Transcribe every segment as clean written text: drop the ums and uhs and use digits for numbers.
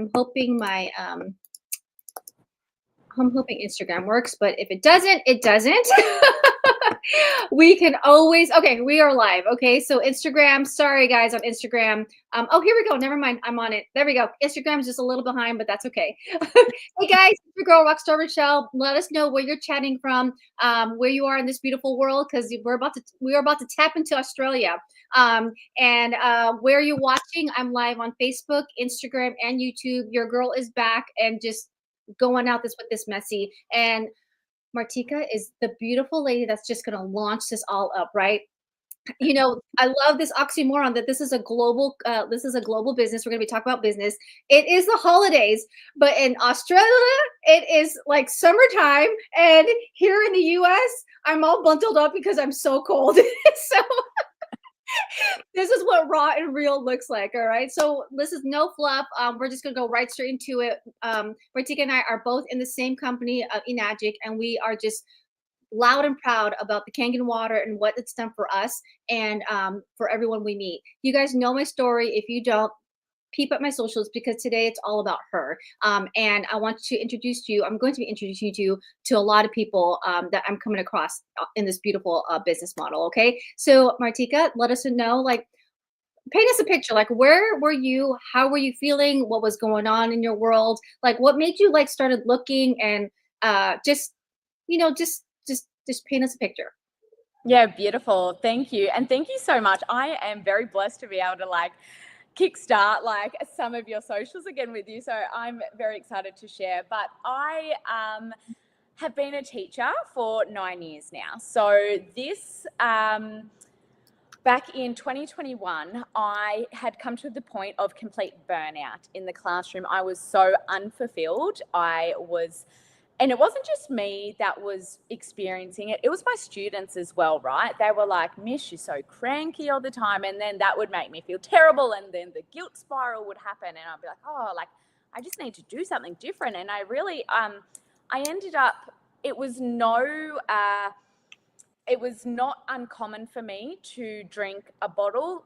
I'm hoping I'm hoping Instagram works, but if it doesn't, it doesn't. We can always, okay, we are live. Okay, so Instagram, sorry guys on Instagram. Oh, here we go. Never mind. I'm on it. There we go. Instagram's just a little behind, but that's okay. Hey guys, it's your girl Rockstar Rochelle. Let us know where you're chatting from, where you are in this beautiful world, because we are about to tap into Australia. And where are you watching? I'm live on Facebook, Instagram, and YouTube. Your girl is back and just going out with this messy. And Martika is the beautiful lady that's just going to launch this all up, right? You know, I love this oxymoron that this is a global business. We're going to be talking about business. It is the holidays, but in Australia, it is like summertime, and here in the US, I'm all bundled up because I'm so cold. So this is what raw and real looks like. All right. So this is no fluff. We're just gonna go right straight into it. Martika and I are both in the same company, Enagic, and we are just loud and proud about the Kangen water and what it's done for us and for everyone we meet. You guys know my story. If you don't, peep at my socials, because today it's all about her. And I want to introduce you. I'm going to be introducing you to a lot of people that I'm coming across in this beautiful business model. Okay. So Martika, let us know, like, paint us a picture. Like, where were you? How were you feeling? What was going on in your world? Like, what made you like started looking and just, just paint us a picture. Yeah, beautiful. Thank you. And thank you so much. I am very blessed to be able to like kickstart like some of your socials again with you. So I'm very excited to share. But I have been a teacher for 9 years now. So this back in 2021, I had come to the point of complete burnout in the classroom. I was so unfulfilled. And it wasn't just me that was experiencing it. It was my students as well, right? They were like, Miss, you're so cranky all the time. And then that would make me feel terrible. And then the guilt spiral would happen. And I'd be like, oh, like, I just need to do something different. And I really, I ended up, it was not uncommon for me to drink a bottle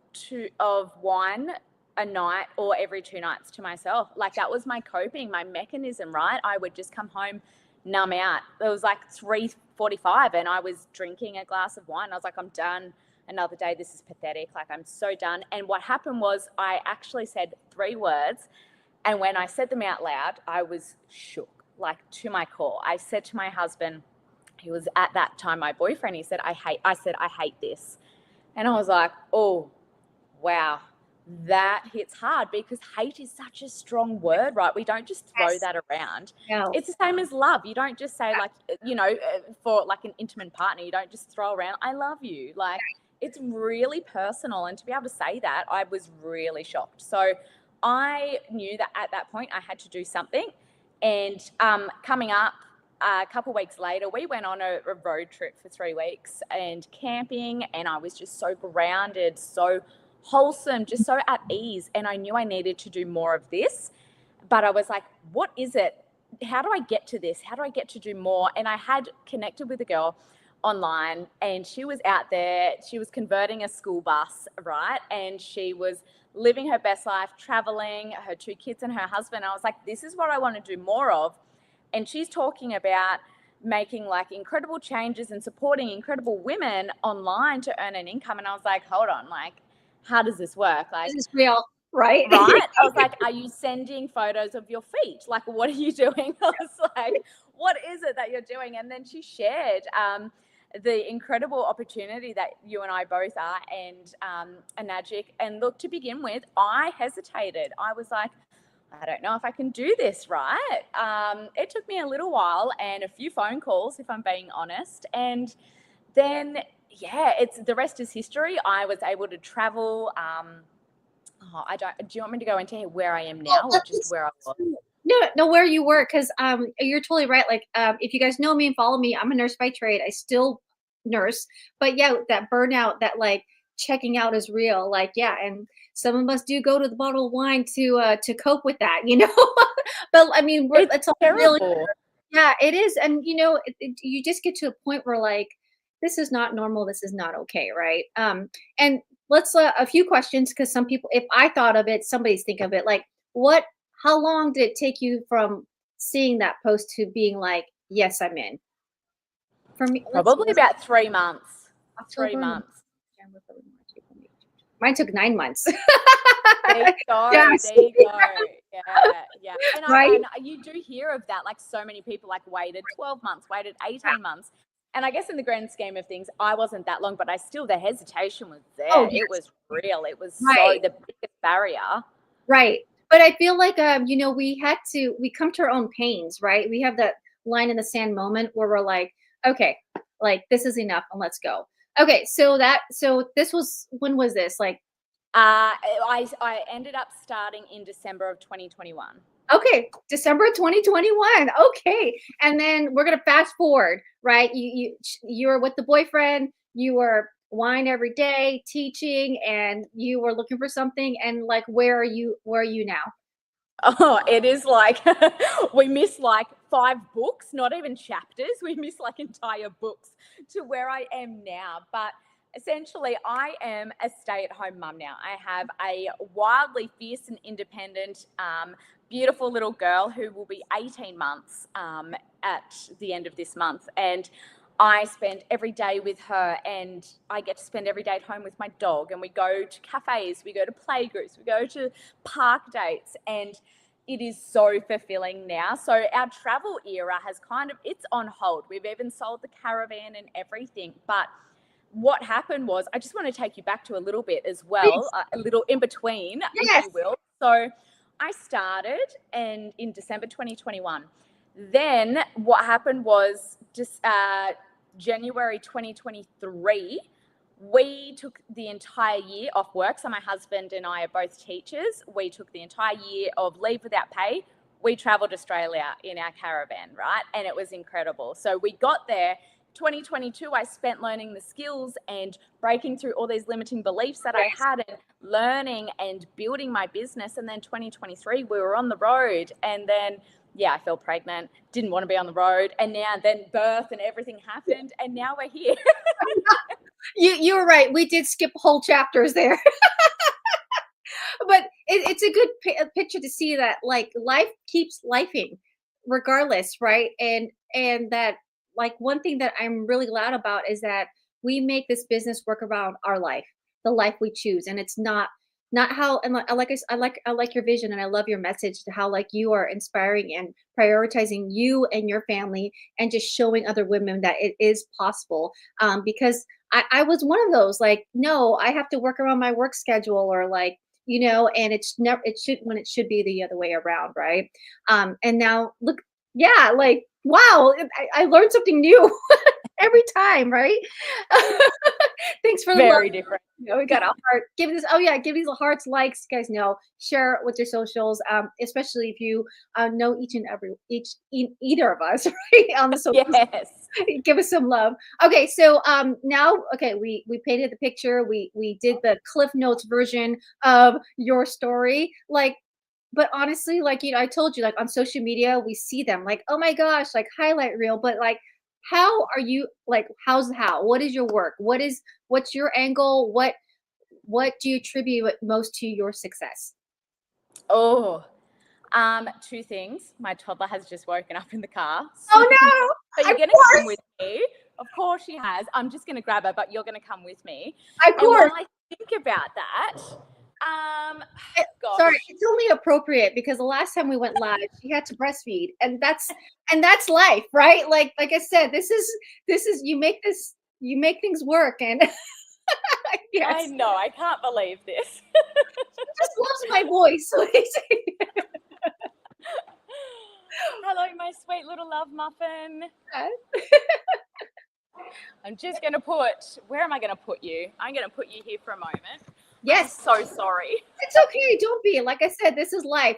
of wine a night or every 2 nights to myself. Like, that was my coping, my mechanism, right? I would just come home, numb out. It was like 3:45 and I was drinking a glass of wine. I was like, I'm done. Another day. This is pathetic. Like, I'm so done. And what happened was I actually said 3 words. And when I said them out loud, I was shook, like to my core. I said to my husband, he was at that time my boyfriend, he said, I hate this. And I was like, oh, wow. That hits hard, because hate is such a strong word, right? We don't just throw that around. No. It's the same as love. You don't just say, like, for like an intimate partner, you don't just throw around, I love you. Like, it's really personal. And to be able to say that, I was really shocked. So I knew that at that point I had to do something. And coming up a couple of weeks later, we went on a road trip for 3 weeks and camping. And I was just so grounded, so wholesome, just so at ease. And I knew I needed to do more of this, but I was like, what is it? How do I get to this? How do I get to do more? And I had connected with a girl online, and she was out there, she was converting a school bus, right? And she was living her best life, traveling, her 2 kids and her husband. I was like, this is what I want to do more of. And she's talking about making like incredible changes and supporting incredible women online to earn an income. And I was like, hold on, like, how does this work? Like, This is real, right? Right? I was like, are you sending photos of your feet? Like, what are you doing? I was like, what is it that you're doing? And then she shared the incredible opportunity that you and I both are, and Enagic. And look, to begin with, I hesitated. I was like, I don't know if I can do this, right? It took me a little while and a few phone calls, if I'm being honest. And then, yeah, the rest is history. I was able to travel. Do you want me to go into where I am now, or just where I was? No, where you were, because you're totally right. Like, if you guys know me and follow me, I'm a nurse by trade. I still nurse, but yeah, that burnout, that like checking out is real. Like, yeah, and some of us do go to the bottle of wine to cope with that, you know. But I mean, it's all really, yeah, it is. And you know, you just get to a point where like, this is not normal. This is not okay, right? And let's a few questions, because some people, if I thought of it, somebody's think of it. Like, what how long did it take you from seeing that post to being like, yes, I'm in? For me, Probably about 3 months. October, 3 months. November, February, March, April, May, June. Mine took 9 months. There you go. Yes. There you go. Yeah, yeah. And Right? you do hear of that. Like so many people like waited 12 months, waited 18 months. And I guess in the grand scheme of things, I wasn't that long, but the hesitation was there. Oh, yes. It was real. It was Right. the biggest barrier. Right. But I feel like we come to our own pains, right? We have that line in the sand moment where we're like, okay, like this is enough and let's go. Okay, so this was, when was this? Like, I ended up starting in December of 2021. okay, December 2021. Okay. And then we're gonna fast forward, right? You were with the boyfriend, you were wine every day, teaching, and you were looking for something, and like where are you now? Oh, it is like we miss like 5 books, not even chapters. We miss like entire books to where I am now. But essentially, I am a stay-at-home mum now. I have a wildly fierce and independent, beautiful little girl who will be 18 months at the end of this month. And I spend every day with her, and I get to spend every day at home with my dog. And we go to cafes, we go to playgroups, we go to park dates, and it is so fulfilling now. So our travel era has it's on hold. We've even sold the caravan and everything. But what happened was, I just want to take you back to a little bit as well, Please. a little in between, if Yes. you will. So I started in December 2021. Then what happened was just January 2023, we took the entire year off work. So my husband and I are both teachers. We took the entire year of leave without pay. We traveled Australia in our caravan, right? And it was incredible. So we got there. 2022, I spent learning the skills and breaking through all these limiting beliefs that I had, and learning and building my business. And then 2023, we were on the road, and then I fell pregnant, didn't want to be on the road, and then birth and everything happened, and now we're here. You were right. We did skip whole chapters there. But it's a good picture to see that like life keeps lifing regardless, right? And that, like, one thing that I'm really glad about is that we make this business work around our life, the life we choose, and it's not how. And I like your vision, and I love your message to how like you are inspiring and prioritizing you and your family, and just showing other women that it is possible. Because I was one of those, like, no, I have to work around my work schedule, or like, and it's never, it should, when it should be the other way around, right? And now look, yeah, like, wow, I learned something new every time, right? Thanks for the love. Very different. We got a heart. Give this. Oh yeah, give these hearts, likes, guys. Know, share it with your socials, especially if you know either of us, right, on the socials. Yes. Give us some love. Okay, so now, okay, we painted the picture. We did the Cliff Notes version of your story, like. But honestly, like, I told you, like, on social media, we see them like, oh my gosh, like highlight reel. But like, how are you, like, what is your work? What's your angle? What do you attribute most to your success? Oh, 2 things. My toddler has just woken up in the car. Oh no! So you're Of going to come course, with me. Of course she has. I'm just going to grab her, but you're going to come with me. of And when course. I think about that, Sorry, gosh. it's only appropriate because the last time we went live, she had to breastfeed, and that's life, right? Like I said, this is you make things work, and yes, I know. I can't believe this. she just loves my voice. Hello, my sweet little love muffin. I'm just going to where am I going to put you? I'm going to put you here for a moment. Yes, I'm so sorry. it's okay. Don't be. Like I said, this is life.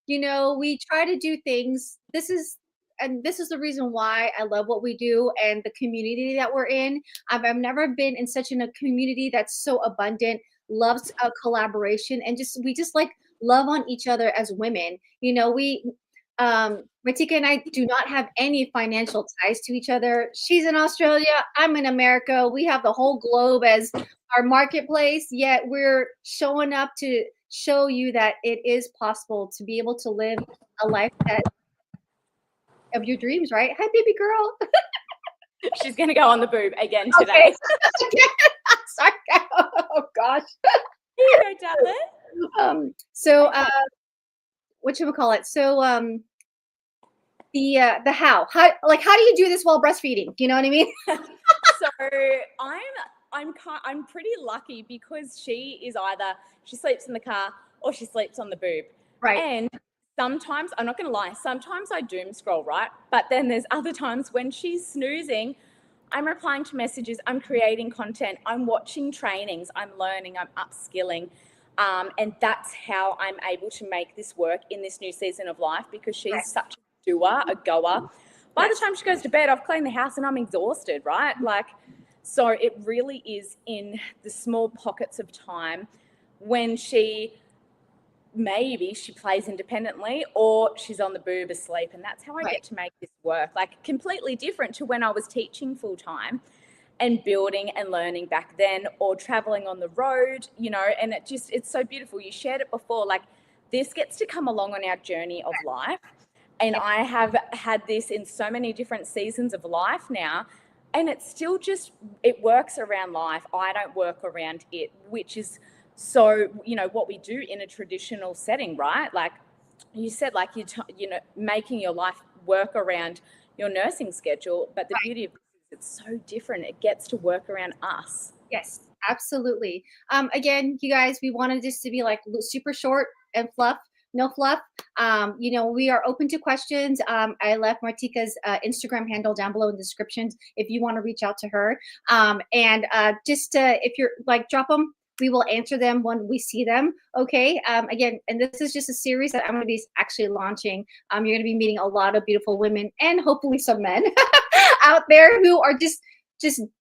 We try to do things. This is the reason why I love what we do and the community that we're in. I've never been in such a community that's so abundant, loves collaboration, and we just like love on each other as women. Martika and I do not have any financial ties to each other. She's in Australia. I'm in America. We have the whole globe as our marketplace, yet we're showing up to show you that it is possible to be able to live a life that of your dreams, right? Hi, baby girl. She's going to go on the boob again today. Okay. Sorry. Oh gosh. Here you go, darling. So whatchamacallit? So the how do you do this while breastfeeding? You know what I mean? So I'm pretty lucky because she sleeps in the car or she sleeps on the boob. Right. And sometimes, I'm not going to lie, sometimes I doom scroll, right? But then there's other times when she's snoozing, I'm replying to messages, I'm creating content, I'm watching trainings, I'm learning, I'm upskilling. And that's how I'm able to make this work in this new season of life, because she's such a doer, a goer. By the time she goes to bed, I've cleaned the house and I'm exhausted, right? So it really is in the small pockets of time when maybe she plays independently or she's on the boob asleep, and that's how I get to make this work. Completely different to when I was teaching full time and building and learning back then, or traveling on the road, and it's so beautiful. You shared it before, this gets to come along on our journey of life. And I have had this in so many different seasons of life now, and it's still it works around life. I don't work around it, which is so, what we do in a traditional setting, right? Like you said, making your life work around your nursing schedule. But the beauty of this is it's so different. It gets to work around us. Yes, absolutely. Again, you guys, we wanted this to be super short and no fluff. We are open to questions. I left Martika's Instagram handle down below in the descriptions if you want to reach out to her. If you're drop them, we will answer them when we see them. Okay. Again, and this is just a series that I'm going to be actually launching. You're going to be meeting a lot of beautiful women and hopefully some men out there who are just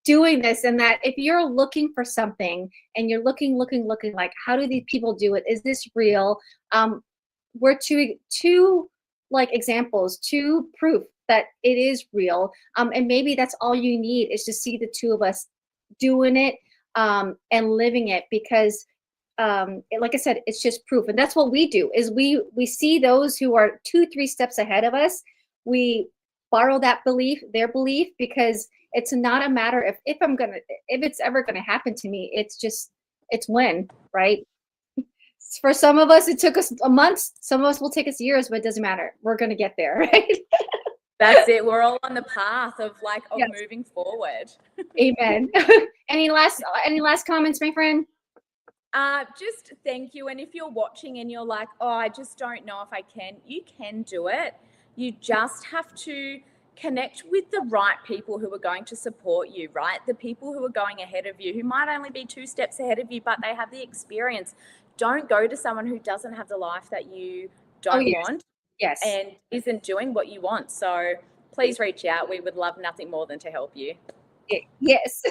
doing this. And that if you're looking for something and you're looking like, how do these people do it? Is this real? We're two examples, two proof that it is real. And maybe that's all you need is to see the two of us doing it and living it, because like I said, it's just proof. And that's what we do, is we see those who are 2-3 steps ahead of us. We borrow that belief, their belief, because it's not a matter if it's ever gonna happen to me. It's when, right? For some of us, it took us a month. Some of us will take us years, but it doesn't matter. We're gonna get there, right? That's it. We're all on the path of moving forward. Amen. Any last comments, my friend? Just thank you. And if you're watching and you're like, oh, I just don't know if I can, you can do it. You just have to connect with the right people who are going to support you, right? The people who are going ahead of you, who might only be 2 steps ahead of you, but they have the experience. Don't go to someone who doesn't have the life that you don't want. Yes. And isn't doing what you want. So please reach out. We would love nothing more than to help you. Yes.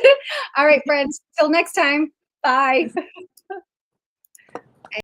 All right, friends. Till next time. Bye.